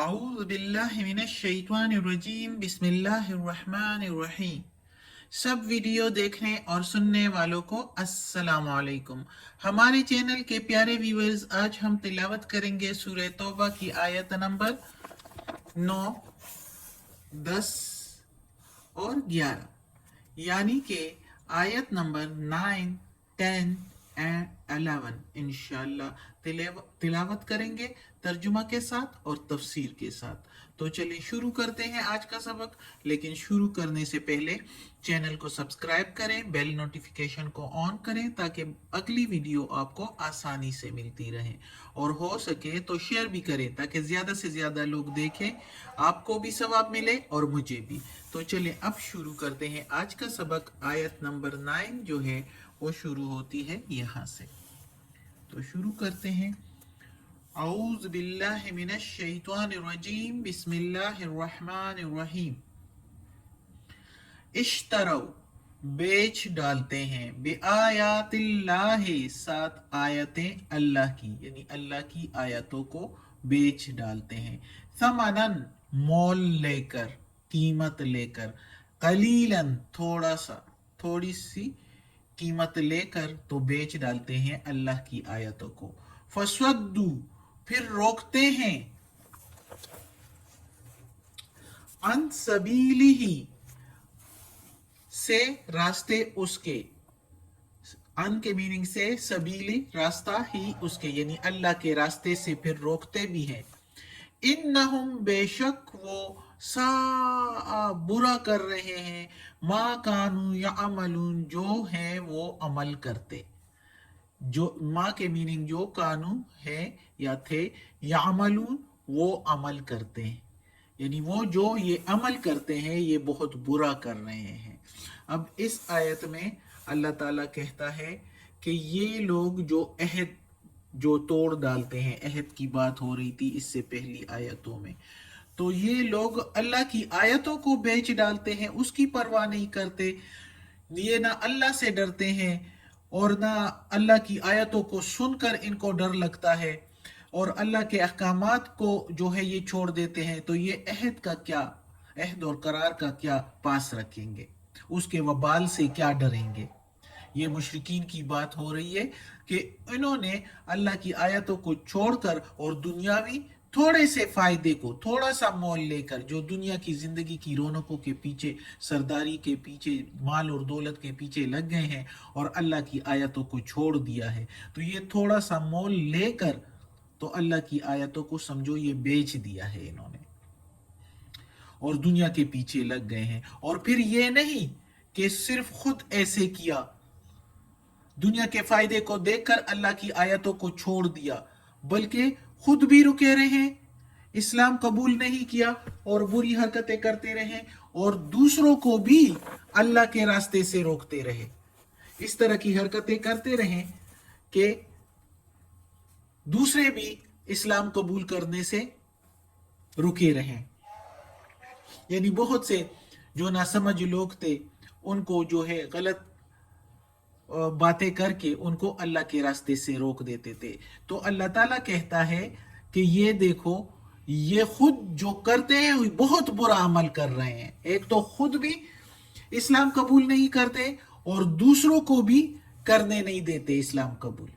अऊज़ु बिल्लाहि मिनश शैतानिर रजीम बिस्मिल्लाहिर रहमानिर रहीम। सब वीडियो देखने और सुनने वालों को अस्सलाम वालेकुम। हमारे चैनल के प्यारे व्यूअर्स, आज हम तिलावत करेंगे सूरह तौबा की आयत नंबर 9, 10 और 11, यानी कि आयत नंबर 9, 10 एंड 11 इंशाल्लाह तिलावत करेंगे तर्जुमा के साथ और तफसीर के साथ। तो चलिए शुरू करते हैं आज का सबक। लेकिन शुरू करने से पहले चैनल को सब्सक्राइब करें, बेल नोटिफिकेशन को ऑन करें ताकि अगली वीडियो आपको आसानी से मिलती रहे, और हो सके तो शेयर भी करें ताकि ज़्यादा से ज़्यादा लोग देखें, आपको भी सवाब मिले और मुझे भी। तो चलिए अब शुरू करते हैं आज का सबक। आयत नंबर 9 जो है वो शुरू होती है यहाँ से। तो शुरू करते हैं। औज़ु बिल्लाहि मिनश शैतानिर रजीम बिस्मिल्लाहिर रहमानिर रहीम। इश्तरौ बेच डालते हैं, बिआयातिल्लाहि साथ आयतें अल्लाह की, यानी अल्लाह की आयतों को बेच डालते हैं। समनन मोल लेकर, कीमत लेकर, कलीलन थोड़ा सा, थोड़ी सी कीमत लेकर तो बेच डालते हैं अल्लाह की आयतों को। फस्वद्दू फिर रोकते हैं, अन सबीलिही से रास्ते उसके, अन के मीनिंग से सबीली रास्ता ही उसके, यानी अल्लाह के रास्ते से फिर रोकते भी हैं। इन्नहुम बेशक वो सा बुरा कर रहे हैं, मा कानू या अमलून जो है वो अमल करते। जो माँ के मीनिंग जो, कानू है या थे, या अमलून वो अमल करते हैं, यानी वो जो ये अमल करते हैं ये बहुत बुरा कर रहे हैं। अब इस आयत में अल्लाह ताला कहता है कि ये लोग जो अहद जो तोड़ डालते हैं, अहद की बात हो रही थी इससे पहली आयतों में, तो ये लोग अल्लाह की आयतों को बेच डालते हैं, उसकी परवाह नहीं करते। ये ना अल्लाह से डरते हैं और ना अल्लाह की आयतों को सुनकर इनको डर लगता है, और अल्लाह के अहकामात को जो है ये छोड़ देते हैं। तो ये अहद का क्या, अहद और करार का क्या पास रखेंगे, उसके वबाल से क्या डरेंगे। ये मुशरिकीन की बात हो रही है कि इन्होंने अल्लाह की आयतों को छोड़कर और दुनियावी थोड़े से फायदे को, थोड़ा सा मोल लेकर, जो दुनिया की जिंदगी की रौनकों के पीछे, सरदारी के पीछे, माल और दौलत के पीछे लग गए हैं और अल्लाह की आयतों को छोड़ दिया है। तो ये थोड़ा सा मोल लेकर तो अल्लाह की आयतों को समझो ये बेच दिया है इन्होंने, और दुनिया के पीछे लग गए हैं। और फिर ये नहीं कि सिर्फ खुद ऐसे किया, दुनिया के फायदे को देखकर अल्लाह की आयतों को छोड़ दिया, बल्कि खुद भी रुके रहे, इस्लाम कबूल नहीं किया और बुरी हरकतें करते रहे, और दूसरों को भी अल्लाह के रास्ते से रोकते रहे। इस तरह की हरकतें करते रहे कि दूसरे भी इस्लाम कबूल करने से रुके रहे। यानी बहुत से जो नासमझ लोग थे उनको जो है गलत बातें करके उनको अल्लाह के रास्ते से रोक देते थे। तो अल्लाह ताला कहता है कि ये देखो, ये खुद जो करते हैं बहुत बुरा अमल कर रहे हैं। एक तो खुद भी इस्लाम कबूल नहीं करते और दूसरों को भी करने नहीं देते इस्लाम कबूल।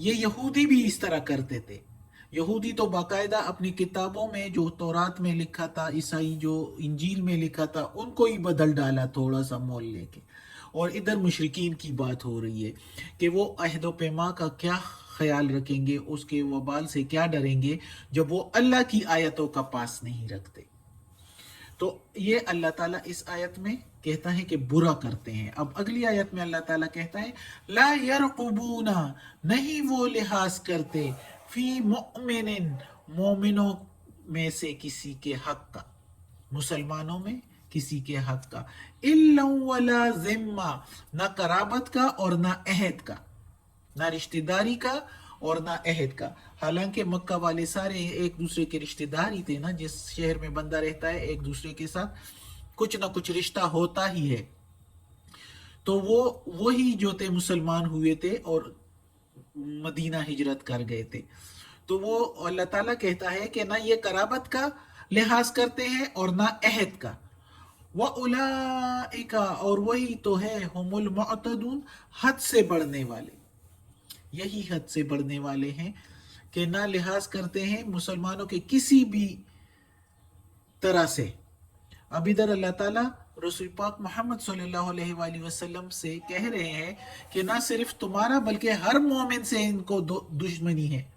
ये यहूदी भी इस तरह करते थे। यहूदी तो बाकायदा अपनी किताबों में जो तौरात में लिखा था, ईसाई जो इंजील में लिखा था, उनको ही बदल डाला थोड़ा सा मोल लेके। और इधर मुशरिकीन की बात हो रही है कि वो अहद व पैमा का क्या ख्याल रखेंगे, उसके वबाल से क्या डरेंगे जब वो अल्लाह की आयतों का पास नहीं रखते। तो ये अल्लाह ताला इस आयत में कहता है कि बुरा करते हैं। अब अगली आयत में अल्लाह ताला कहता है, ला यरकुबूना नहीं वो लिहाज करते, फी मुमिनिन मोमिनों में से किसी के हक का, मुसलमानों में किसी के हक का, इल्ला वला जिम्मा ना कराबत का और ना अहद का, ना रिश्तेदारी का और ना अहद का। हालांकि मक्का वाले सारे एक दूसरे के रिश्तेदार ही थे ना, जिस शहर में बंदा रहता है एक दूसरे के साथ कुछ ना कुछ रिश्ता होता ही है। तो वो वही जो थे मुसलमान हुए थे और मदीना हिजरत कर गए थे। तो वो अल्लाह ताला कहता है कि ना ये कराबत का लिहाज करते हैं और ना अहद का। व उलाइका, और वही तो है, हुमुल मुअतदून, हद से बढ़ने वाले, यही हद से बढ़ने वाले हैं कि ना लिहाज करते हैं मुसलमानों के किसी भी तरह से। अब इधर अल्लाह ताला रसूल पाक मोहम्मद सल्लल्लाहु अलैहि वसल्लम से कह रहे हैं कि ना सिर्फ तुम्हारा बल्कि हर मोमिन से इनको दुश्मनी है।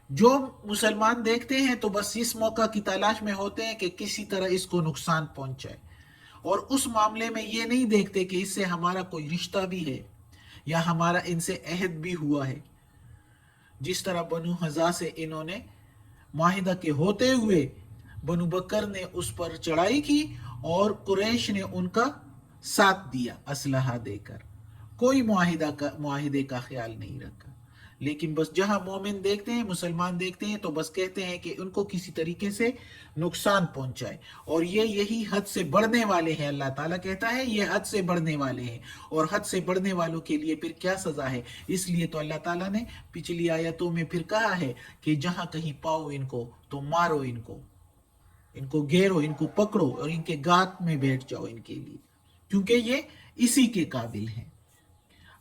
जो मुसलमान देखते हैं तो बस इस मौका की तलाश में होते हैं कि किसी तरह इसको नुकसान पहुंचाए, और उस मामले में ये नहीं देखते कि इससे हमारा कोई रिश्ता भी है या हमारा इनसे अहद भी हुआ है। जिस तरह बनु हज़ा से इन्होंने माहिदा के होते हुए बनु बकर ने उस पर चढ़ाई की और कुरैश ने उनका साथ दिया असलहा देकर, कोई मुआहिदे का ख्याल नहीं रखा। लेकिन बस जहां मोमिन देखते हैं, मुसलमान देखते हैं, तो बस कहते हैं कि उनको किसी तरीके से नुकसान पहुंचाए, और ये यही हद से बढ़ने वाले हैं। अल्लाह ताला कहता है ये हद से बढ़ने वाले हैं, और हद से बढ़ने वालों के लिए फिर क्या सजा है। इसलिए तो अल्लाह ताला ने पिछली आयतों में फिर कहा है कि जहां कहीं पाओ इनको तो मारो, इनको घेरो, इनको पकड़ो और इनके गात में बैठ जाओ इनके लिए, क्योंकि ये इसी के काबिल हैं।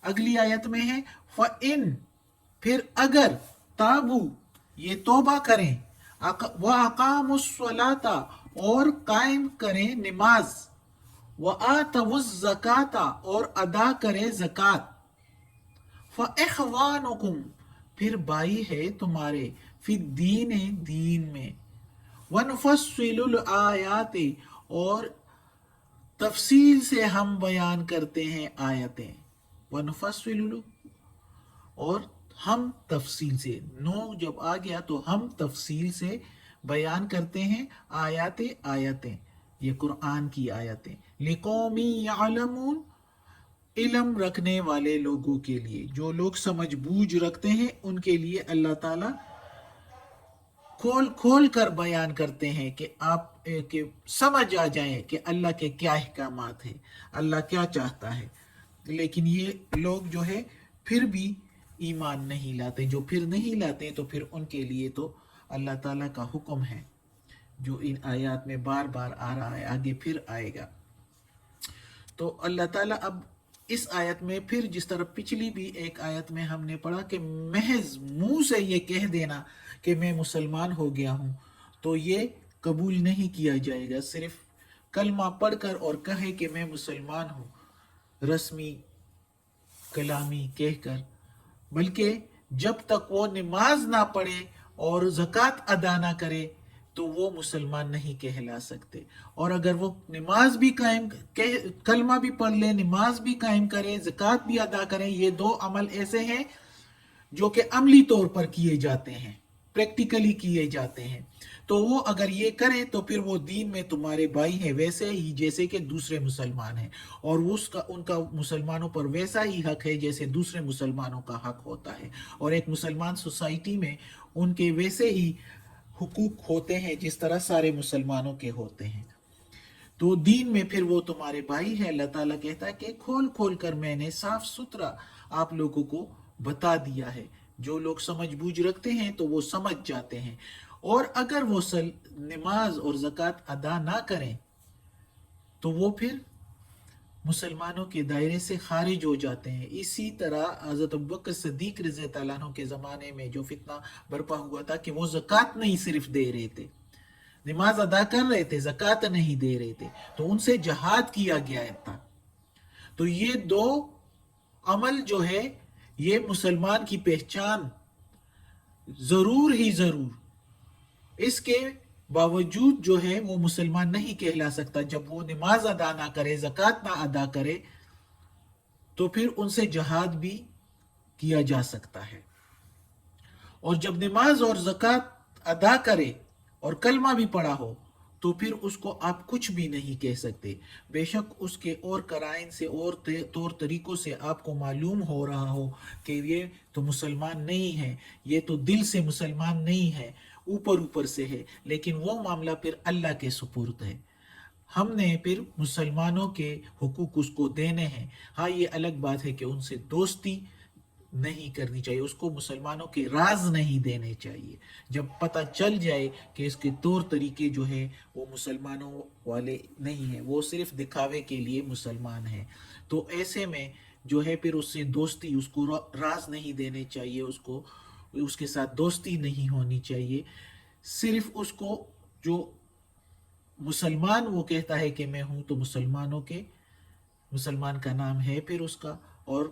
अगली आयत में है फ़इन, फिर अगर ताबू, ये तौबा करें, व अकामुस्सलाता, और कायम करें नमाज, व आतवुज़ ज़काता, और अदा करें ज़कात, फ़इख़वानुकुम, फिर भाई है तुम्हारे, फिर दीन में, वनुफ़स्सिलुल आयाति, और तफसील से हम बयान करते हैं आयतें, वनुफ़स्सिलु, और हम तफसील से, नो जब आ गया तो हम तफसील से बयान करते हैं आयतें, ये कुरान की आयतें, लिकौमी यअलमून, इल्म रखने वाले लोगों के लिए, जो लोग समझ बूझ रखते हैं उनके लिए अल्लाह ताला खोल खोल कर बयान करते हैं कि आप के समझ आ जाए कि अल्लाह के क्या अहकामात है, अल्लाह क्या चाहता है। लेकिन ये लोग जो है फिर भी ईमान नहीं लाते। जो फिर नहीं लाते तो फिर उनके लिए तो अल्लाह ताला का हुक्म है जो इन आयत में बार बार आ रहा है, आगे फिर आएगा। तो अल्लाह ताला अब इस आयत में फिर, जिस तरह पिछली भी एक आयत में हमने पढ़ा कि महज मुंह से ये कह देना कि मैं मुसलमान हो गया हूं, तो ये कबूल नहीं किया जाएगा। सिर्फ कलमा पढ़कर और कहे कि मैं मुसलमान हूं, रस्मी कलामी कहकर, बल्कि जब तक वो नमाज ना पढ़े और ज़कात अदा ना करे तो वो मुसलमान नहीं कहला सकते। और अगर वो नमाज भी कायम, कलमा भी पढ़ ले, नमाज भी कायम करे, ज़कात भी अदा करें, ये दो अमल ऐसे हैं जो कि अमली तौर पर किए जाते हैं, प्रैक्टिकली किए जाते हैं, तो वो अगर ये करें तो फिर वो दीन में तुम्हारे भाई हैं, वैसे ही जैसे कि दूसरे मुसलमान हैं, और उसका उनका मुसलमानों पर वैसा ही हक है जैसे दूसरे मुसलमानों का हक होता है। और एक मुसलमान सोसाइटी में उनके वैसे ही हुकूक होते हैं जिस तरह सारे मुसलमानों के होते हैं। तो दीन में फिर वो तुम्हारे भाई है। अल्लाह ताला कहता है कि खोल खोल कर मैंने साफ सुथरा आप लोगों को बता दिया है। जो लोग समझ बूझ रखते हैं तो वो समझ जाते हैं, और अगर वो नमाज और ज़कात अदा ना करें तो वो फिर मुसलमानों के दायरे से खारिज हो जाते हैं। इसी तरह हज़रत अबू बकर सिद्दीक रज़ी अल्लाह अन्हु के ज़माने में जो फितना बर्पा हुआ था कि वो ज़कात नहीं सिर्फ दे रहे थे, नमाज अदा कर रहे थे, ज़कात नहीं दे रहे थे, तो उनसे जहाद किया गया था। तो ये दो अमल जो है ये मुसलमान की पहचान जरूर ही जरूर, इसके बावजूद जो है वो मुसलमान नहीं कहला सकता। जब वो नमाज अदा ना करे, ज़कात ना अदा करे, तो फिर उनसे जहाद भी किया जा सकता है। और जब नमाज और ज़कात अदा करे और कलमा भी पढ़ा हो तो फिर उसको आप कुछ भी नहीं कह सकते। बेशक उसके और कराइन से और तौर तरीकों से आपको मालूम हो रहा हो कि ये तो मुसलमान नहीं है, ये तो दिल से मुसलमान नहीं है, ऊपर ऊपर से है, लेकिन वो मामला फिर अल्लाह के सुपुर्द है। हमने फिर मुसलमानों के हुकूक उसको देने हैं। हाँ, ये अलग बात है कि उनसे दोस्ती نہیں کرنی چاہیے، اس کو مسلمانوں کے راز نہیں دینے چاہیے جب پتہ چل جائے کہ اس کے طور طریقے جو ہے وہ مسلمانوں والے نہیں ہیں، وہ صرف دکھاوے کے لیے مسلمان ہیں، تو ایسے میں جو ہے پھر اس سے دوستی، اس کو راز نہیں دینے چاہیے، اس کو اس کے ساتھ دوستی نہیں ہونی چاہیے، صرف اس کو جو مسلمان وہ کہتا ہے کہ میں ہوں تو مسلمانوں کے، مسلمان کا نام ہے پھر اس کا، اور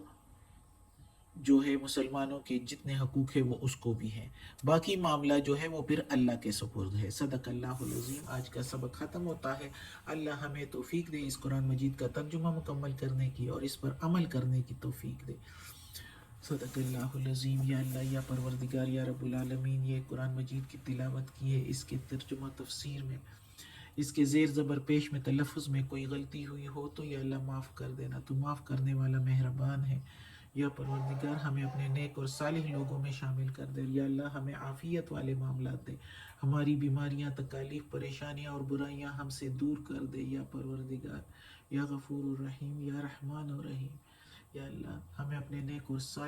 جو ہے مسلمانوں کے جتنے حقوق ہیں وہ اس کو بھی ہیں، باقی معاملہ جو ہے وہ پھر اللہ کے سپرد ہے۔ صدق اللہ العظیم۔ آج کا سبق ختم ہوتا ہے۔ اللہ ہمیں توفیق دے اس قرآن مجید کا ترجمہ مکمل کرنے کی اور اس پر عمل کرنے کی توفیق دے۔ صدق اللہ العظیم۔ یا اللہ، یا پروردگار، یا رب العالمین، یہ قرآن مجید کی تلاوت کی ہے، اس کے ترجمہ تفسیر میں، اس کے زیر زبر پیش میں، تلفظ میں کوئی غلطی ہوئی ہو تو یا اللہ معاف کر دینا، تو معاف کرنے والا مہربان ہے۔ یا پروردگار، ہمیں اپنے نیک اور صالح لوگوں میں شامل کر دے۔ یا اللہ، ہمیں عافیت والے معاملات دے، ہماری بیماریاں، تکالیف، پریشانیاں اور برائیاں ہم سے دور کر دے یا پروردگار۔ یا غفور الرحیم، یا رحمان الرحیم، یا اللہ ہمیں اپنے نیک اور صالح